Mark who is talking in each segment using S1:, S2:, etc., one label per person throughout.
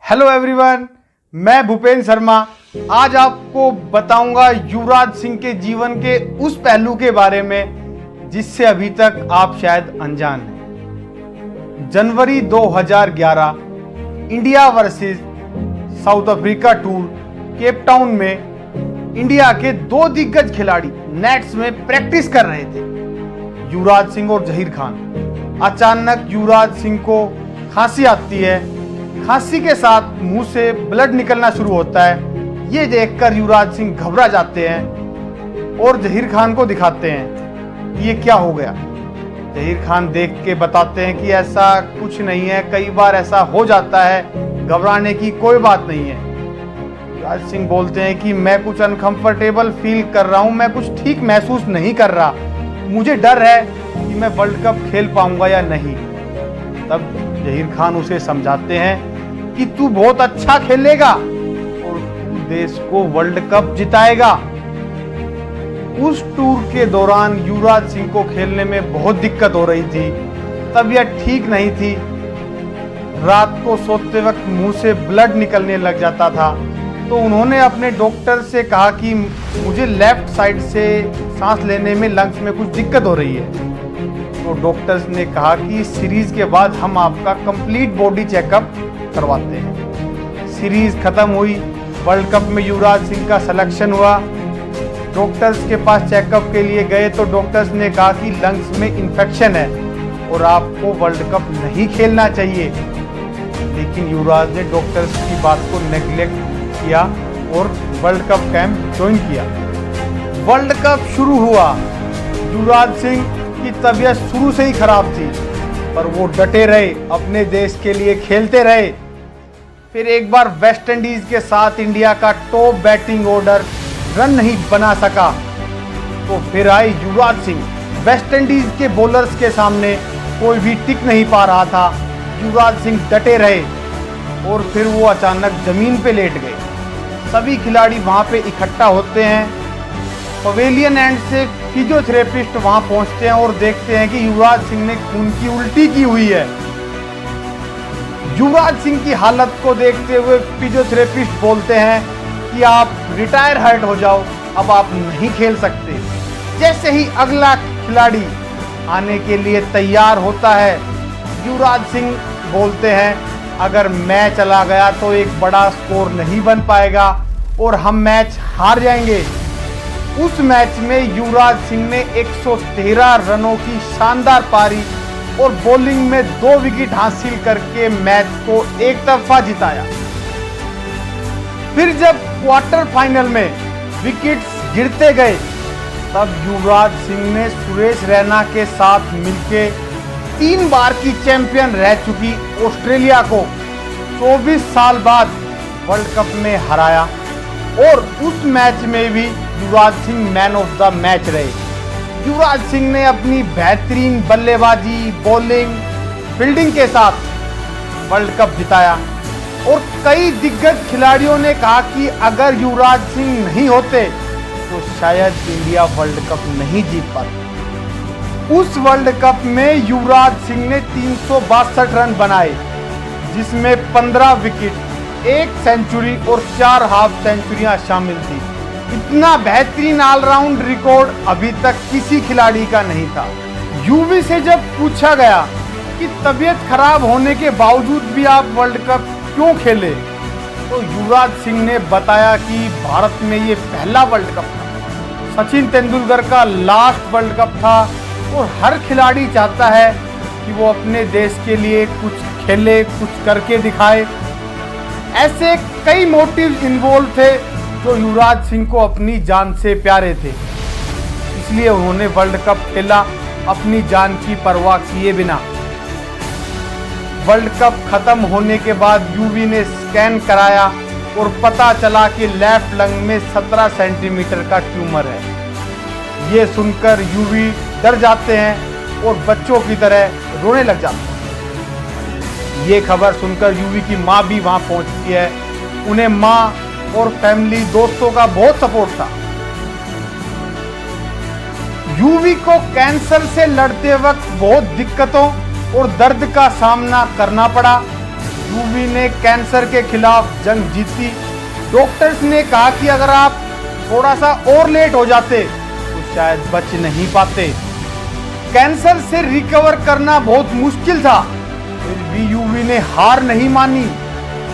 S1: Hello everyone, मैं भूपेंद्र शर्मा आज आपको बताऊंगा युवराज सिंह के जीवन के उस पहलू के बारे में जिससे अभी तक आप शायद अनजान हैं। जनवरी 2011 India versus south Africa tour Cape Town में इंडिया के दो दिग्गज खिलाड़ी नेट्स में प्रैक्टिस कर रहे थे, युवराज सिंह और जहीर खान। अचानक युवराज सिंह को खांसी आती है। खांसी के साथ मुंह से ब्लड निकलना शुरू होता है। ये देखकर युवराज सिंह घबरा जाते हैं और जहीर खान को दिखाते हैं कि ये क्या हो गया। जहीर खान देख के बताते हैं कि ऐसा कुछ नहीं है, कई बार ऐसा हो जाता है, घबराने की कोई बात नहीं है। युवराज सिंह बोलते हैं कि मैं कुछ अनकंफर्टेबल फील कर रहा हूँ, मैं कुछ ठीक महसूस नहीं कर रहा, मुझे डर है कि मैं वर्ल्ड कप खेल पाऊंगा या नहीं। तब जहीर खान उसे समझाते हैं कि तू बहुत अच्छा खेलेगा और तू देश को वर्ल्ड कप जिताएगा। उस टूर के दौरान युवराज सिंह को खेलने में बहुत दिक्कत हो रही थी, तबीयत ठीक नहीं थी। रात को सोते वक्त मुंह से ब्लड निकलने लग जाता था। तो उन्होंने अपने डॉक्टर से कहा कि मुझे लेफ्ट साइड से सांस लेने में, लंग्स में कुछ दिक्कत हो रही है। तो डॉक्टर्स ने कहा कि सीरीज के बाद हम आपका कंप्लीट बॉडी चेकअप करवाते हैं। सीरीज खत्म हुई, वर्ल्ड कप में युवराज सिंह का सिलेक्शन हुआ। डॉक्टर्स के पास चेकअप के लिए गए तो डॉक्टर्स ने कहा कि लंग्स में इन्फेक्शन है और आपको वर्ल्ड कप नहीं खेलना चाहिए। लेकिन युवराज ने डॉक्टर्स की बात को नेग्लेक्ट किया और वर्ल्ड कप कैंप ज्वाइन किया। वर्ल्ड कप शुरू हुआ। युवराज सिंह की तबीयत शुरू से ही खराब थी, पर वो डटे रहे, अपने देश के लिए खेलते रहे। फिर एक बार वेस्ट इंडीज के साथ इंडिया का टॉप बैटिंग ऑर्डर रन नहीं बना सका, तो फिर आए युवराज सिंह। वेस्ट इंडीज के बॉलर्स के सामने कोई भी टिक नहीं पा रहा था। युवराज सिंह डटे रहे और फिर वो अचानक जमीन पे लेट गए। सभी खिलाड़ी वहां पे इकट्ठा होते हैं। पवेलियन एंड से फिजियोथेरेपिस्ट वहां पहुंचते हैं और देखते हैं कि युवराज सिंह ने खून की उल्टी की हुई है। युवराज सिंह की हालत को देखते हुए फिजियोथेरेपिस्ट बोलते हैं कि आप रिटायर हर्ट हो जाओ, अब आप नहीं खेल सकते। जैसे ही अगला खिलाड़ी आने के लिए तैयार होता है, युवराज सिंह बोलते हैं अगर मैं चला गया तो एक बड़ा स्कोर नहीं बन पाएगा और हम मैच हार जाएंगे। उस मैच में युवराज सिंह ने 113 रनों की शानदार पारी और बॉलिंग में 2 विकेट हासिल करके मैच को एक तरफा जिताया। फिर जब क्वार्टर फाइनल में विकेट्स गिरते गए, तब युवराज सिंह ने सुरेश रैना के साथ मिलकर 3 बार की चैंपियन रह चुकी ऑस्ट्रेलिया को 24 साल बाद वर्ल्ड कप में हराया और उस मैच में भी Yuvraj Singh man of the match रहे। युवराज सिंह ने अपनी बेहतरीन बल्लेबाजी, बॉलिंग, फील्डिंग के साथ वर्ल्ड कप जिताया और कई दिग्गज खिलाड़ियों ने कहा कि अगर युवराज सिंह नहीं होते तो शायद इंडिया वर्ल्ड कप नहीं जीत पाती। उस वर्ल्ड कप में युवराज सिंह ने 362 रन बनाए, जिसमें 15 विकेट, 1 सेंचुरी और 4 हाफ सेंचुरियां शामिल थी। इतना बेहतरीन ऑलराउंड रिकॉर्ड अभी तक किसी खिलाड़ी का नहीं था। यूवी से जब पूछा गया कि तबीयत खराब होने के बावजूद भी आप वर्ल्ड कप क्यों खेले, तो युवराज सिंह ने बताया कि भारत में ये पहला वर्ल्ड कप था, सचिन तेंदुलकर का लास्ट वर्ल्ड कप था और हर खिलाड़ी चाहता है कि वो अपने देश के लिए कुछ खेले, कुछ करके दिखाए। ऐसे कई मोटिव इन्वॉल्व थे जो युवराज सिंह को अपनी जान से प्यारे थे, इसलिए उन्होंने वर्ल्ड कप खेला अपनी जान की परवाह किए बिना। वर्ल्ड कप खत्म होने के बाद यूवी ने स्कैन कराया और पता चला कि लेफ्ट लंग में 17 सेंटीमीटर का ट्यूमर है। ये सुनकर यूवी डर जाते हैं और बच्चों की तरह रोने लग जाते हैं। ये खबर सुनकर यूवी की माँ भी वहां पहुंचती है। उन्हें माँ और फैमिली, दोस्तों का बहुत सपोर्ट था। यूवी को कैंसर से लड़ते वक्त बहुत दिक्कतों और दर्द का सामना करना पड़ा। युवी ने कैंसर के खिलाफ जंग जीती। डॉक्टर्स ने कहा कि अगर आप थोड़ा सा और लेट हो जाते तो शायद बच नहीं पाते। कैंसर से रिकवर करना बहुत मुश्किल था, फिर भी युवी ने हार नहीं मानी।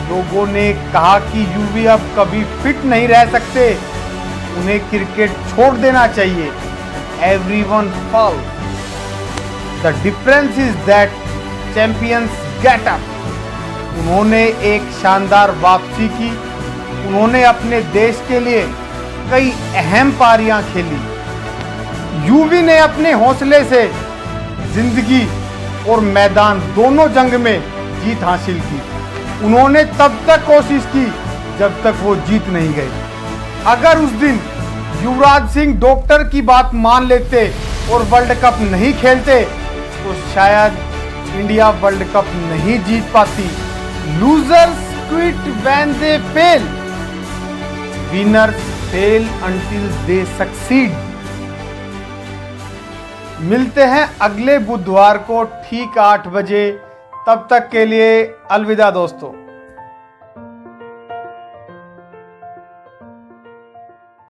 S1: लोगों ने कहा कि युवी अब कभी फिट नहीं रह सकते, उन्हें क्रिकेट छोड़ देना चाहिए। Everyone fall. The difference is that champions get up. उन्होंने एक शानदार वापसी की। उन्होंने अपने देश के लिए कई अहम पारियां खेली। युवी ने अपने हौसले से जिंदगी और मैदान दोनों जंग में जीत हासिल की। उन्होंने तब तक कोशिश की जब तक वो जीत नहीं गए। अगर उस दिन युवराज सिंह डॉक्टर की बात मान लेते और वर्ल्ड कप नहीं खेलते तो शायद इंडिया वर्ल्ड कप नहीं जीत पाती। Losers quit when they fail, winners fail until they succeed. मिलते हैं अगले बुधवार को ठीक 8 बजे। तब तक के लिए अलविदा दोस्तों।